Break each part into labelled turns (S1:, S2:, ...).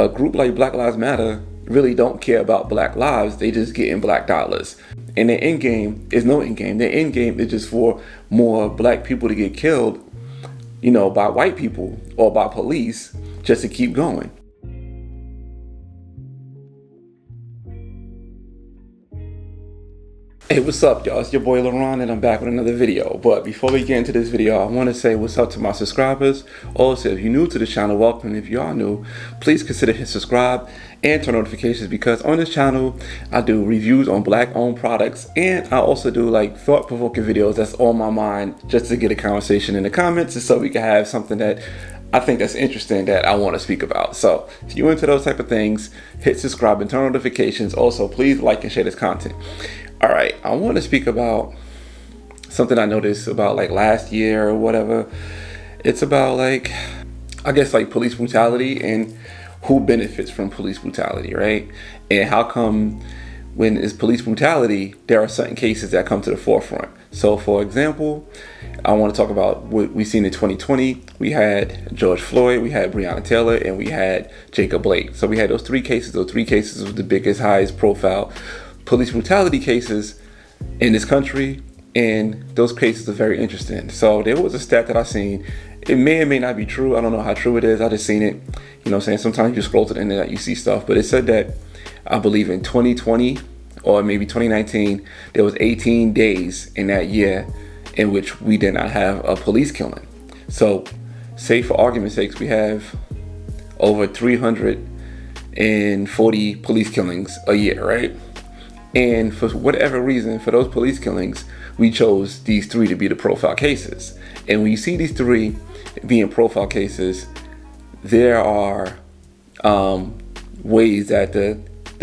S1: a group like Black Lives Matter really don't care about black lives. They just getting black dollars. And their end game is no end game. Their end game is just for more black people to get killed, by white people or by police, just to keep going. Hey, what's up, y'all? It's your boy LaRon, and I'm back with another video. But before we get into this video, I want to say what's up to my subscribers. Also, if you're new to the channel, welcome. If you are new, please consider hitting subscribe and turn notifications, because on this channel, I do reviews on black-owned products, and I also do like thought-provoking videos that's on my mind, just to get a conversation in the comments, and so we can have something that I think that's interesting that I want to speak about. So if you're into those type of things, hit subscribe and turn notifications. Also, please like and share this content. All right, I want to speak about something I noticed about like last year or whatever. It's about like police brutality and who benefits from police brutality, right? And how come when it's police brutality, there are certain cases that come to the forefront. So for example, I want to talk about what we seen in 2020. We had George Floyd, we had Breonna Taylor, and we had Jacob Blake. So we had those three cases. Those three cases were the biggest, highest profile police brutality cases in this country, and those cases are very interesting. So there was a stat that I seen. It may or may not be true. I don't know how true it is. I just seen it. You know what I'm saying? Sometimes you scroll to the internet, you see stuff, but it said that I believe in 2020 or maybe 2019, there was 18 days in that year in which we did not have a police killing. So say for argument's sake, we have over 340 police killings a year, right? And for whatever reason, for those police killings, we chose these three to be the profile cases. And when you see these three being profile cases, there are ways that the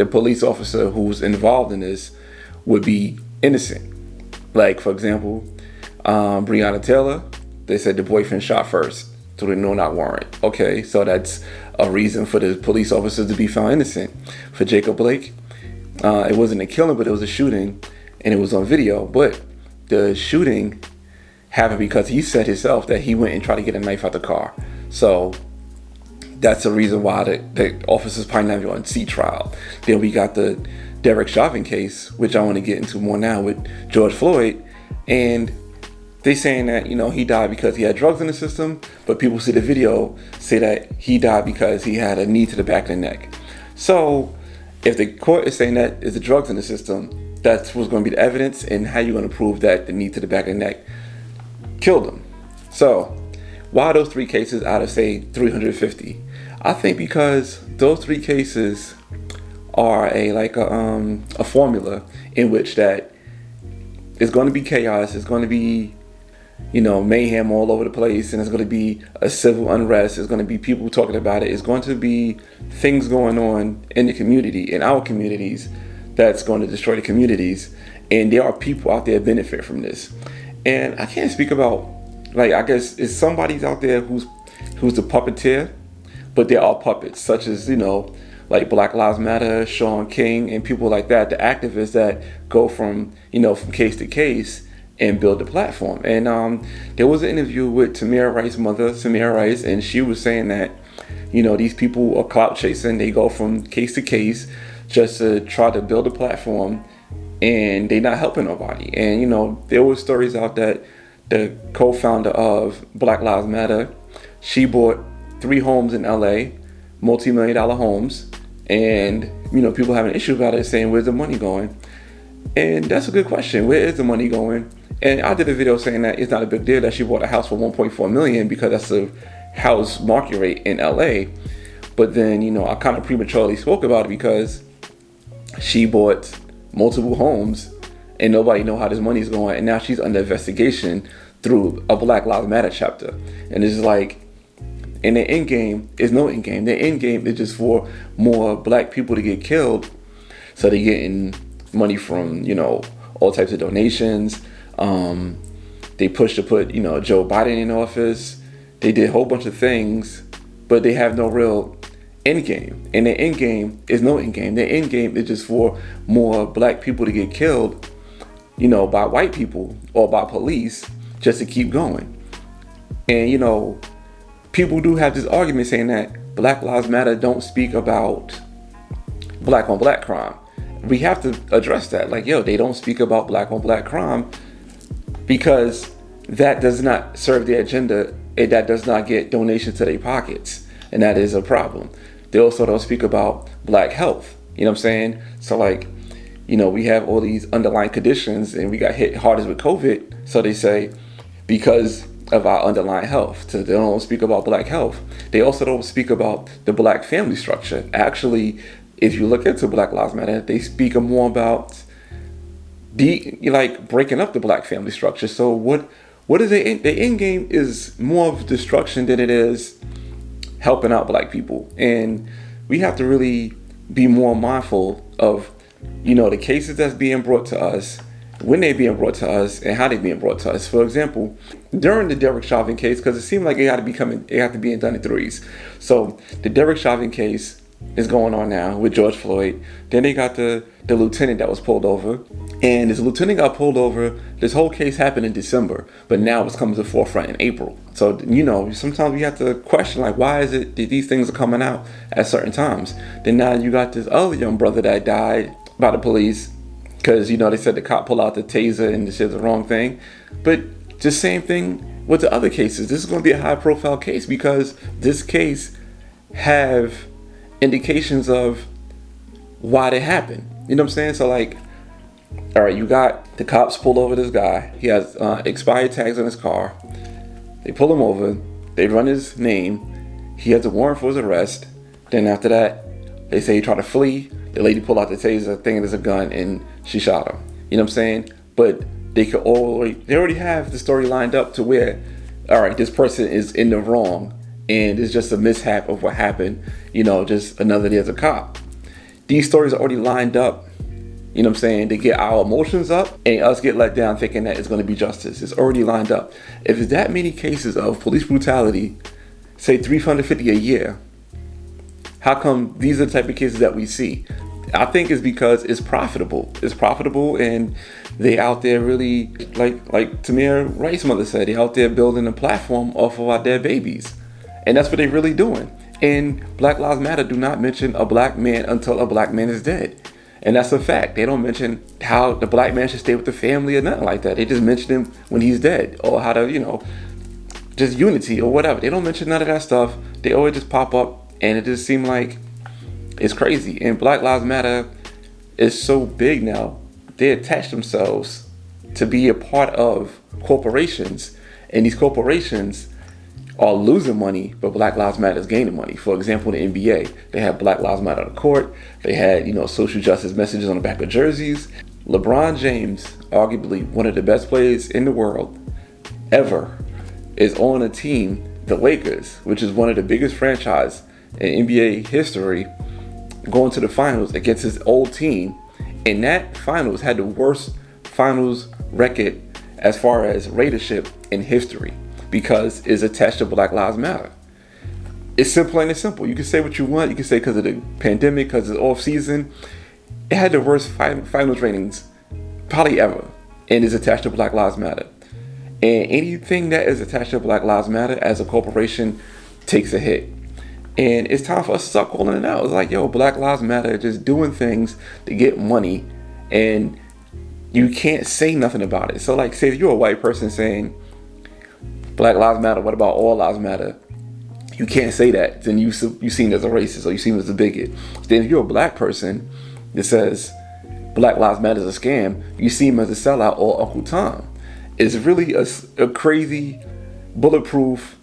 S1: police officer who's involved in this would be innocent. Like, for example, Breonna Taylor, they said the boyfriend shot first through the no-knock warrant. Okay, so that's a reason for the police officers to be found innocent. For Jacob Blake, it wasn't a killing, but it was a shooting, and it was on video. But the shooting happened because he said himself that he went and tried to get a knife out the car. So that's the reason why the officers probably not on C trial. Then we got the Derek Chauvin case, which I want to get into more now, with George Floyd, and they saying that he died because he had drugs in the system, but people see the video say that he died because he had a knee to the back of the neck. So if the court is saying that is the drugs in the system, that's what's going to be the evidence, and how you're going to prove that the knee to the back of the neck killed him. So why those three cases out of, say, 350? I think because those three cases are a formula in which that it's going to be chaos, it's going to be mayhem all over the place, and it's going to be a civil unrest. It's going to be people talking about it. It's going to be things going on in the community, in our communities, that's going to destroy the communities. And there are people out there benefit from this. And I can't speak about, I guess it's somebody's out there who's the puppeteer, but there are puppets, such as, like Black Lives Matter, Shaun King, and people like that, the activists that go from case to case and build the platform. And there was an interview with Tamir Rice's mother, Samaria Rice, and she was saying that, these people are clout chasing. They go from case to case just to try to build a platform, and they're not helping nobody. And, there were stories out that the co-founder of Black Lives Matter, she bought 3 homes in LA, multi-million-dollar homes, and, people have an issue about it, saying, where's the money going? And that's a good question. Where is the money going? And I did a video saying that it's not a big deal that she bought a house for $1.4 million, because that's the house market rate in LA. But then, I kind of prematurely spoke about it because she bought multiple homes and nobody know how this money is going. And now she's under investigation through a Black Lives Matter chapter. And it's like, and the end game is no end game. The end game is just for more black people to get killed. So they're getting money from, all types of donations. They pushed to put, Joe Biden in office. They did a whole bunch of things, but they have no real end game. And the end game is no end game. The end game is just for more black people to get killed, by white people or by police, just to keep going. And, people do have this argument saying that Black Lives Matter don't speak about black on black crime. We have to address that. Like, yo, they don't speak about black on black crime because that does not serve the agenda and that does not get donations to their pockets. And that is a problem. They also don't speak about black health. You know what I'm saying? So like, you know, we have all these underlying conditions and we got hit hardest with COVID. So they say because of our underlying health. So they don't speak about black health. They also don't speak about the black family structure. Actually, if you look into Black Lives Matter, they speak more about breaking up the black family structure. So what is the end game is more of destruction than it is helping out black people. And we have to really be more mindful of, you know, the cases that's being brought to us, when they're being brought to us, and how they're being brought to us. For example, during the Derek Chauvin case, because it seemed like it had to be done in threes. So the Derek Chauvin case is going on now with George Floyd. Then they got the lieutenant that was pulled over. And this lieutenant got pulled over. This whole case happened in December, but now it's coming to the forefront in April. So, you know, sometimes we have to question, like, why is it that these things are coming out at certain times? Then now you got this other young brother that died by the police because, you know, they said the cop pulled out the taser and this is the wrong thing. But the same thing with the other cases. This is going to be a high profile case because this case have indications of why they happen. You know what I'm saying? So like, all right, you got the cops pull over this guy. He has expired tags on his car. They pull him over. They run his name. He has a warrant for his arrest. Then after that, they say he tried to flee. The lady pulled out the taser, thinking it's a gun, and she shot him. You know what I'm saying? But they already have the story lined up to where, all right, this person is in the wrong, and it's just a mishap of what happened. You know, just another day as a cop. These stories are already lined up. You know what I'm saying? To get our emotions up and us get let down thinking that it's going to be justice. It's already lined up. If there's that many cases of police brutality, say 350 a year, how come these are the type of cases that we see? I think it's because it's profitable. It's profitable and they out there really, like Tamir Rice mother said, they out there building a platform off of our dead babies. And that's what they're really doing. And Black Lives Matter do not mention a black man until a black man is dead. And that's a fact. They don't mention how the black man should stay with the family or nothing like that. They just mention him when he's dead, or how to, you know, just unity or whatever. They don't mention none of that stuff. They always just pop up and it just seems like it's crazy. And Black Lives Matter is so big now. They attach themselves to be a part of corporations, and these corporations are losing money, but Black Lives Matter is gaining money. For example, the NBA, they had Black Lives Matter on the court. They had, you know, social justice messages on the back of jerseys. LeBron James, arguably one of the best players in the world ever, is on a team, the Lakers, which is one of the biggest franchise in NBA history, going to the finals against his old team. And that finals had the worst finals record as far as ratership in history, because it's attached to Black Lives Matter. It's simple and it's simple. You can say what you want. You can say because of the pandemic, because it's off season. It had the worst finals ratings probably ever, and is attached to Black Lives Matter. And anything that is attached to Black Lives Matter as a corporation takes a hit. And it's time for us to start calling it out. It's like, yo, Black Lives Matter, just doing things to get money, and you can't say nothing about it. So like, say if you're a white person saying Black Lives Matter, what about all lives matter? You can't say that. Then you seen as a racist, or you seen as a bigot. Then if you're a black person that says Black Lives Matter is a scam, you see him as a sellout or Uncle Tom. It's really a crazy, bulletproof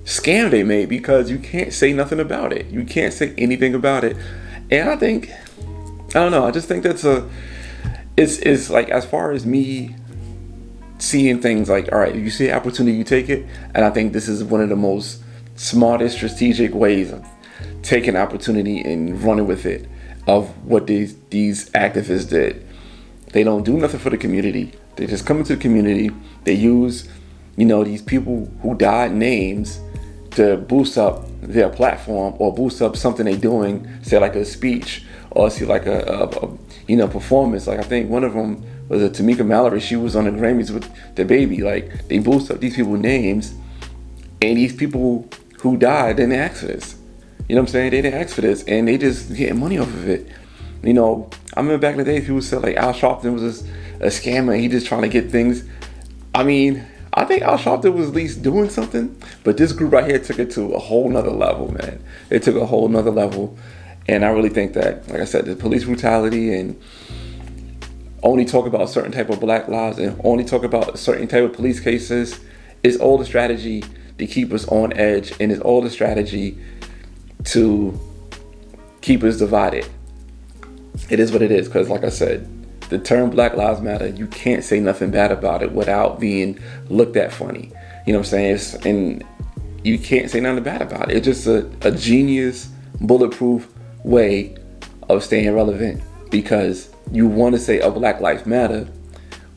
S1: scam they made, because you can't say nothing about it. You can't say anything about it. And I don't know, I just think that's it's like, as far as me seeing things, like, all right, if you see an opportunity, you take it. And I think this is one of the most smartest strategic ways of taking opportunity and running with it, of what these activists did. They don't do nothing for the community. They just come into the community. They use, you know, these people who died names to boost up their platform, or boost up something they're doing, say like a speech, or see like a performance. Like I think one of them was a Tamika Mallory. She was on the Grammys with the baby. Like, they boost up these people's names, and these people who died in the accidents. You know what I'm saying? They didn't ask for this, and they just getting money off of it. You know, I remember back in the day, people said like Al Sharpton was a scammer, and he just trying to get things. I mean, I think Al Sharpton was at least doing something, but this group right here took it to a whole nother level, man. It took a whole nother level, and I really think that, like I said, the police brutality and only talk about certain type of black lives and only talk about certain type of police cases is all the strategy to keep us on edge, and it's all the strategy to keep us divided. It is what it is, because like I said, the term Black Lives Matter, you can't say nothing bad about it without being looked at funny. You know what I'm saying? And you can't say nothing bad about it. It's just a genius, bulletproof way of staying relevant, because you want to say a Black Lives Matter,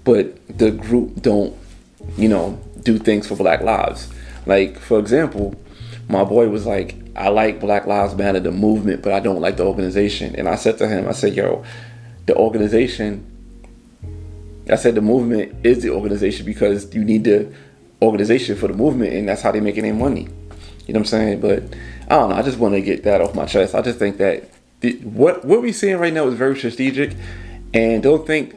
S1: but the group don't, do things for Black lives. Like, for example, my boy was like, I like Black Lives Matter, the movement, but I don't like the organization. And I said to him, I said, yo, the movement is the organization, because you need the organization for the movement, and that's how they making their money. You know what I'm saying? But I don't know. I just want to get that off my chest. I just think that what we're seeing right now is very strategic, and don't think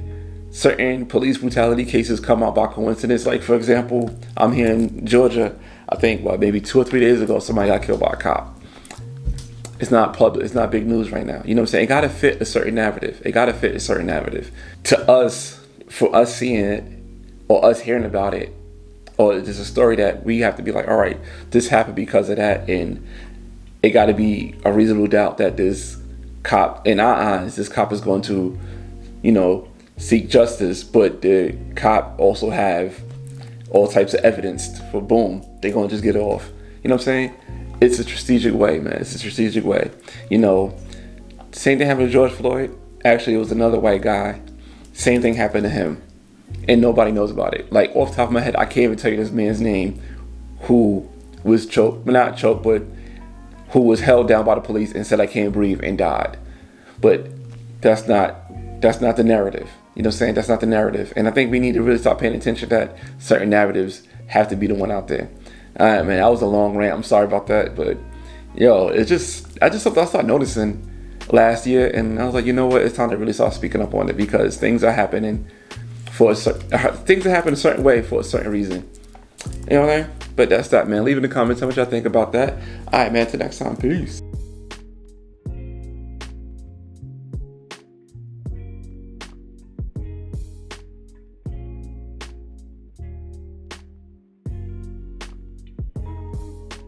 S1: certain police brutality cases come out by coincidence. Like, for example, I'm here in Georgia. I think maybe 2 or 3 days ago, somebody got killed by a cop. It's not public. It's not big news right now. You know what I'm saying? It got to fit a certain narrative. To us, for us seeing it or us hearing about it, or there's a story that we have to be like, all right, this happened because of that, and it got to be a reasonable doubt that this cop, in our eyes, this cop is going to, seek justice, but the cop also have all types of evidence for boom, they're going to just get off. You know what I'm saying? It's a strategic way, man. It's a strategic way. Same thing happened to George Floyd. Actually, it was another white guy. Same thing happened to him, and nobody knows about it. Like, off the top of my head, I can't even tell you this man's name, who was not choked, but who was held down by the police and said, I can't breathe, and died. But that's not the narrative. You know what I'm saying? That's not the narrative. And I think we need to really start paying attention that certain narratives have to be the one out there. All right, man, that was a long rant. I'm sorry about that. But, I just something I started noticing last year. And I was like, you know what? It's time to really start speaking up on it, because things are happening a certain way for a certain reason. You know what I mean? But that's that, man. Leave in the comments how much y'all think about that. All right, man. Till next time. Peace.